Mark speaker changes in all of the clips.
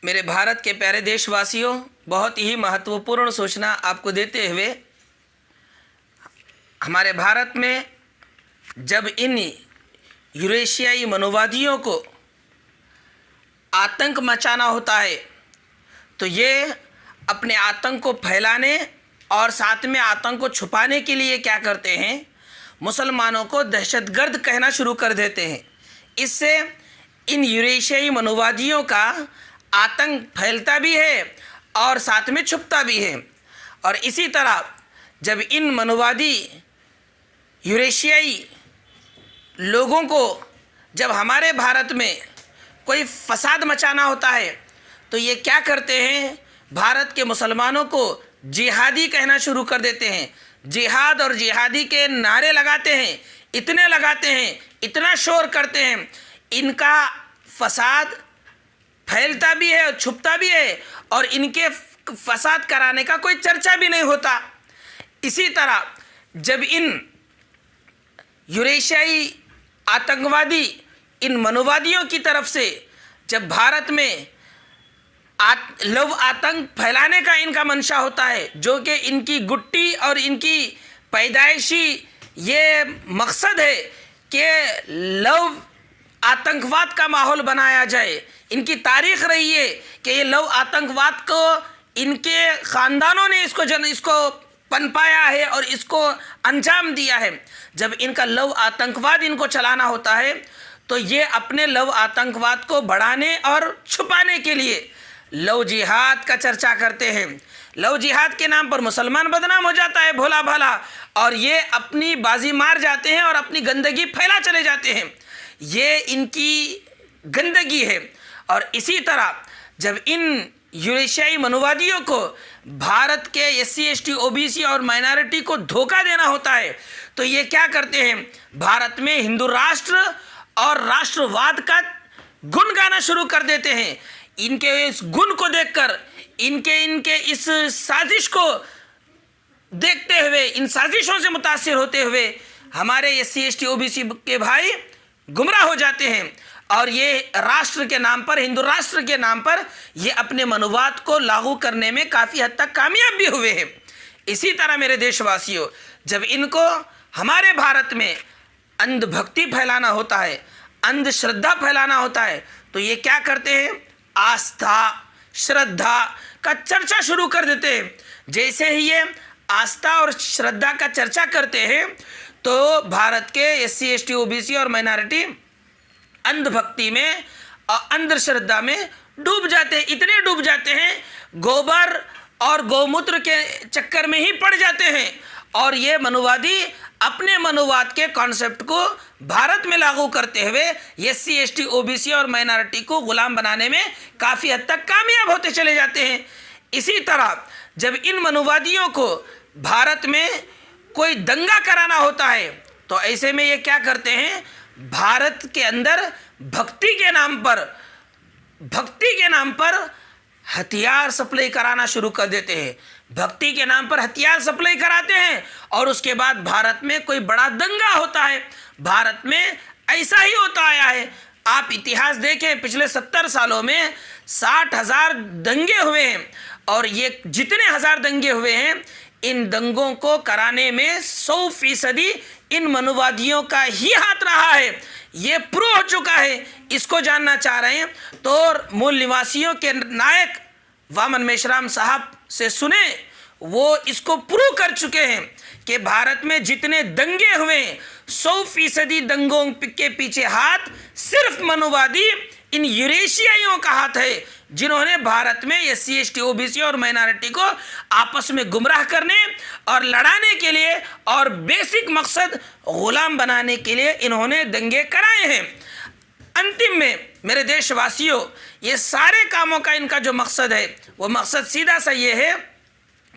Speaker 1: मेरे भारत के प्यारे देशवासियों, बहुत ही महत्वपूर्ण सूचना आपको देते हुए, हमारे भारत में जब इन यूरेशियाई मनोवादियों को आतंक मचाना होता है तो ये अपने आतंक को फैलाने और साथ में आतंक को छुपाने के लिए क्या करते हैं, मुसलमानों को दहशतगर्द कहना शुरू कर देते हैं। इससे इन यूरेशियाई मनोवादियों का आतंक फैलता भी है और साथ में छुपता भी है। और इसी तरह जब इन मनोवादी यूरेशियाई लोगों को जब हमारे भारत में कोई फसाद मचाना होता है तो ये क्या करते हैं, भारत के मुसलमानों को जिहादी कहना शुरू कर देते हैं। जिहाद और जिहादी के नारे लगाते हैं, इतने लगाते हैं, इतना शोर करते हैं, इनका फसाद फैलता भी है और छुपता भी है और इनके फसाद कराने का कोई चर्चा भी नहीं होता। इसी तरह जब इन यूरेशियाई आतंकवादी इन मनोवादियों की तरफ से जब भारत में लव आतंक फैलाने का इनका मंशा होता है, जो कि इनकी गुट्टी और इनकी पैदाइशी ये मकसद है कि लव आतंकवाद का माहौल बनाया जाए। इनकी तारीख रही है कि ये लव आतंकवाद को इनके ख़ानदानों ने इसको पनपाया है और इसको अंजाम दिया है। जब इनका लव आतंकवाद इनको चलाना होता है तो ये अपने लव आतंकवाद को बढ़ाने और छुपाने के लिए लव जिहाद का चर्चा करते हैं। लव जिहाद के नाम पर मुसलमान बदनाम हो जाता है भोला भाला, और ये अपनी बाजी मार जाते हैं और अपनी गंदगी फैला चले जाते हैं। ये इनकी गंदगी है। और इसी तरह जब इन यूरेशियाई मनोवादियों को भारत के SC ST OBC और माइनॉरिटी को धोखा देना होता है तो ये क्या करते हैं, भारत में हिंदू राष्ट्र और राष्ट्रवाद का गुण गाना शुरू कर देते हैं। इनके इस गुण को देखकर, इनके इस साजिश को देखते हुए, इन साजिशों से मुतासिर होते हुए हमारे SC ST OBC के भाई गुमराह हो जाते हैं और ये राष्ट्र के नाम पर, हिंदू राष्ट्र के नाम पर ये अपने मनोवाद को लागू करने में काफ़ी हद तक कामयाब भी हुए हैं। इसी तरह मेरे देशवासियों, जब इनको हमारे भारत में अंधभक्ति फैलाना होता है, अंधश्रद्धा फैलाना होता है तो ये क्या करते हैं, आस्था श्रद्धा का चर्चा शुरू कर देते हैं। जैसे ही ये आस्था और श्रद्धा का चर्चा करते हैं तो भारत के SC ST OBC और माइनॉरिटी अंधभक्ति में और अंधश्रद्धा में डूब जाते हैं। इतने डूब जाते हैं, गोबर और गौमूत्र के चक्कर में ही पड़ जाते हैं और ये मनोवादी अपने मनोवाद के कॉन्सेप्ट को भारत में लागू करते हुए SC ST OBC और माइनॉरिटी को गुलाम बनाने में काफ़ी हद तक कामयाब होते चले जाते हैं। इसी तरह जब इन मनोवादियों को भारत में कोई दंगा कराना होता है तो ऐसे में ये क्या करते हैं, भारत के अंदर भक्ति के नाम पर हथियार सप्लाई कराना शुरू कर देते हैं। भक्ति के नाम पर हथियार सप्लाई कराते हैं और उसके बाद भारत में कोई बड़ा दंगा होता है। भारत में ऐसा ही होता आया है। आप इतिहास देखें, पिछले 70 सालों में 60,000 दंगे हुए हैं और ये जितने हजार दंगे हुए हैं, इन दंगों को कराने में 100% इन मनोवादियों का ही हाथ रहा है। ये प्रूव हो चुका है। इसको जानना चाह रहे हैं तो मूल निवासियों के नायक वामन मेश्राम साहब से सुने, वो इसको प्रूव कर चुके हैं कि भारत में जितने दंगे हुए 100% दंगों के पीछे हाथ सिर्फ मनोवादी इन यूरेशियाइयों का हाथ है, जिन्होंने भारत में SC ST OBC और माइनॉरिटी को आपस में गुमराह करने और लड़ाने के लिए और बेसिक मकसद गुलाम बनाने के लिए इन्होंने दंगे कराए हैं। अंतिम में मेरे देशवासियों, ये सारे कामों का इनका जो मकसद है वो मकसद सीधा सा ये है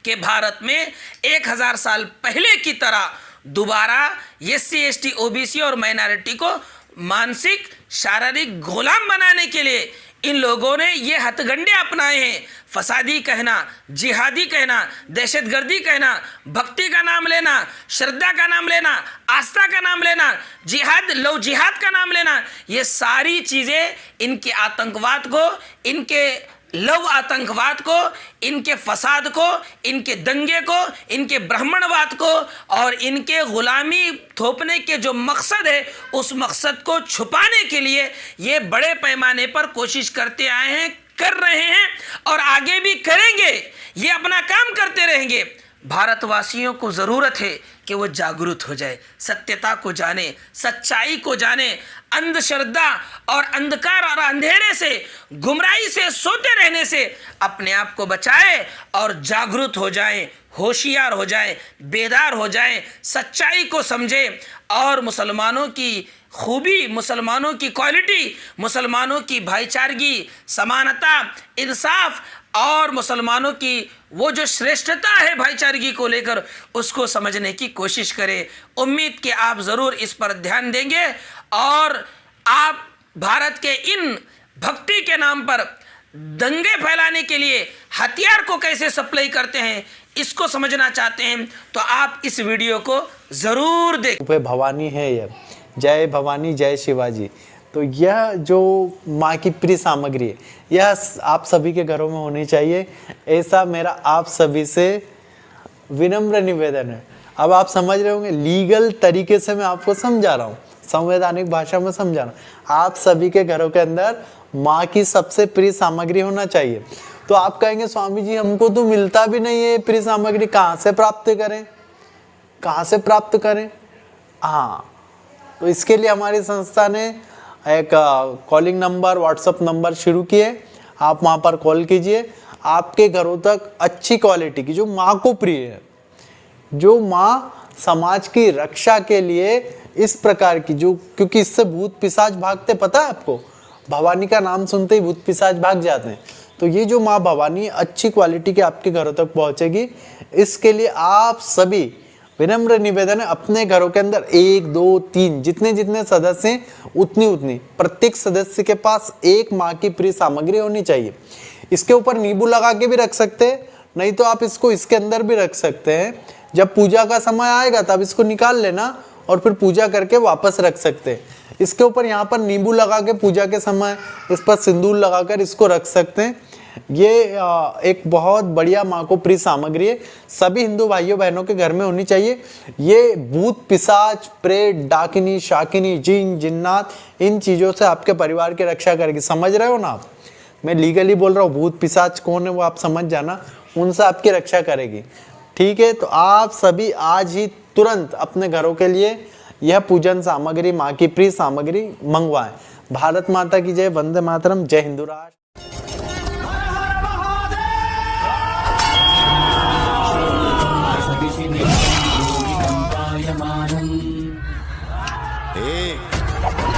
Speaker 1: कि भारत में 1000 साल पहले की तरह दोबारा SC ST OBC और माइनॉरिटी को मानसिक शारीरिक गुलाम बनाने के लिए इन लोगों ने ये हथगंडे अपनाए हैं। फसादी कहना, जिहादी कहना, दहशतगर्दी कहना, भक्ति का नाम लेना, श्रद्धा का नाम लेना, आस्था का नाम लेना, जिहाद, लव जिहाद का नाम लेना, ये सारी चीज़ें इनके आतंकवाद को, इनके लव आतंकवाद को, इनके फसाद को, इनके दंगे को, इनके ब्राह्मणवाद को और इनके गुलामी थोपने के जो मकसद है उस मकसद को छुपाने के लिए ये बड़े पैमाने पर कोशिश करते आए हैं, कर रहे हैं और आगे भी करेंगे। ये अपना काम करते रहेंगे। भारतवासियों को ज़रूरत है कि वो जागरूक हो जाए, सत्यता को जाने, सच्चाई को जाने, अंधश्रद्धा और अंधकार और अंधेरे से, गुमराही से, सोते रहने से अपने आप को बचाए और जागरूक हो जाए, होशियार हो जाए, बेदार हो जाए, सच्चाई को समझे और मुसलमानों की खूबी, मुसलमानों की क्वालिटी, मुसलमानों की भाईचारगी, समानता, इंसाफ और मुसलमानों की वो जो श्रेष्ठता है भाईचारगी को लेकर, उसको समझने की कोशिश करें। उम्मीद कि आप ज़रूर इस पर ध्यान देंगे और आप भारत के इन भक्ति के नाम पर दंगे फैलाने के लिए हथियार को कैसे सप्लाई करते हैं इसको समझना चाहते हैं तो आप इस वीडियो को ज़रूर देखें।
Speaker 2: भवानी है यह, जय भवानी जय शिवाजी। तो यह जो माँ की प्रिय सामग्री है यह आप सभी के घरों में होनी चाहिए, ऐसा मेरा आप सभी से विनम्र निवेदन है। अब आप समझ रहे होंगे, लीगल तरीके से मैं आपको समझा रहा हूँ, संवैधानिक भाषा में समझा रहा हूँ। आप सभी के घरों के अंदर माँ की सबसे प्रिय सामग्री होना चाहिए। तो आप कहेंगे स्वामी जी हमको तो मिलता भी नहीं है प्रिय सामग्री, कहाँ से प्राप्त करें, कहाँ से प्राप्त करें? हाँ, तो इसके लिए हमारी संस्था ने एक कॉलिंग नंबर, व्हाट्सअप नंबर शुरू किए। आप वहाँ पर कॉल कीजिए, आपके घरों तक अच्छी क्वालिटी की जो माँ को प्रिय है, जो माँ समाज की रक्षा के लिए इस प्रकार की जो, क्योंकि इससे भूत पिशाच भागते, पता है आपको, भवानी का नाम सुनते ही भूत पिशाच भाग जाते हैं। तो ये जो माँ भवानी अच्छी क्वालिटी की आपके घरों तक पहुँचेगी। इसके लिए आप सभी विनम्र निवेदन है, अपने घरों के अंदर 1, 2, 3 जितने जितने सदस्य हैं उतनी प्रत्येक सदस्य के पास एक माँ की प्रिय सामग्री होनी चाहिए। इसके ऊपर नींबू लगा के भी रख सकते हैं, नहीं तो आप इसको इसके अंदर भी रख सकते हैं। जब पूजा का समय आएगा तब इसको निकाल लेना और फिर पूजा करके वापस रख सकते हैं। इसके ऊपर यहाँ पर नींबू लगा के पूजा के समय इस पर सिंदूर लगाकर इसको रख सकते हैं। ये एक बहुत बढ़िया माँ को प्रिय सामग्री है, सभी हिंदू भाइयों बहनों के घर में होनी चाहिए। ये भूत पिशाच, प्रेत, डाकिनी, शाकिनी, जिन, जिन्नात, इन चीज़ों से आपके परिवार की रक्षा करेगी। समझ रहे हो ना आप? मैं लीगली बोल रहा हूँ, भूत पिशाच कौन है वो आप समझ जाना, उनसे आपकी रक्षा करेगी। ठीक है, तो आप सभी आज ही तुरंत अपने घरों के लिए यह पूजन सामग्री, माँ की प्रिय सामग्री मंगवाएं। भारत माता की जय, वंदे मातरम, जय हिंदू राष्ट्र।
Speaker 3: Hey!